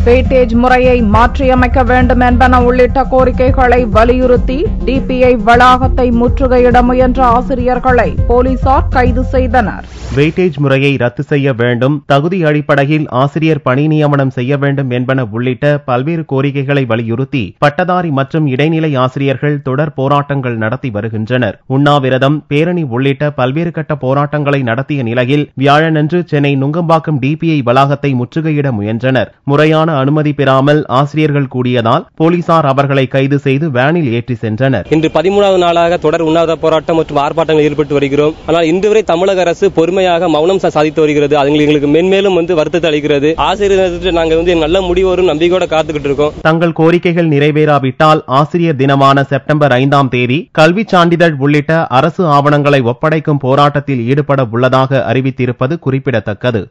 Weightage முறையை மாற்றியமைக்க வேண்டும் என்பன உள்ளிட்ட கோரிக்கைகளை வலியுறுத்தி டிபிஐ வளாகத்தை முற்றுகையிட முயன்ற ஆசிரியர்களை போலீசார் கைது செய்தனர். வெயிட்டேஜ் முறையை ரத்து செய்ய வேண்டும், தகுதி அடிப்படையில் ஆசிரியர் பணி நியமனம் செய்ய வேண்டும் என்பன உள்ளிட்ட பல்வேறு கோரிக்கைகளை வலியுறுத்தி பட்டதாரி மற்றும் இடைநிலை ஆசிரியர்கள் தொடர் போராட்டங்கள் நடத்தி வருகின்றனர். உண்ணாவிரதம், பேரணி உள்ளிட்ட பல்வேறு கட்ட போராட்டங்களை நடத்திய நிலையில் வியாழனன்று சென்னை நுங்கம்பாக்கம் டிபிஐ வளாகத்தை முற்றுகையிட முயன்றனர். முறையான அனுமதி பெறாமல் ஆசிரியர்கள் கூடியதால் போலீசார் அவர்களை கைது செய்து வேனில் ஏற்றி சென்றனர். இன்று 13வது நாளாக தொடர் உண்ணாவிரத போராட்டம் மற்றும் ஆர்ப்பாட்டங்கள் ஈடுபட்டு வருகிறோம். ஆனால் இன்று வரை தமிழக அரசு பொறுமையாக மௌனம் சாதித்து வருகிறது. அது எங்களுக்கு மென்மேலும் வருத்தத்தை அளிக்கிறது. ஆசிரியர்கள் நாங்கள் நல்ல முடிவு வரும் நம்பிக்கையோட காத்துக்கிட்டு இருக்கோம். தங்கள் கோரிக்கைகள் நிறைவேறாவிட்டால் ஆசிரியர் தினமான செப்டம்பர் 5ஆம் தேதி கல்வி சான்றிதழ் உள்ளிட்ட அரசு ஆவணங்களை ஒப்படைக்கும் போராட்டத்தில் ஈடுபட உள்ளதாக அறிவித்திருப்பது குறிப்பிடத்தக்கது.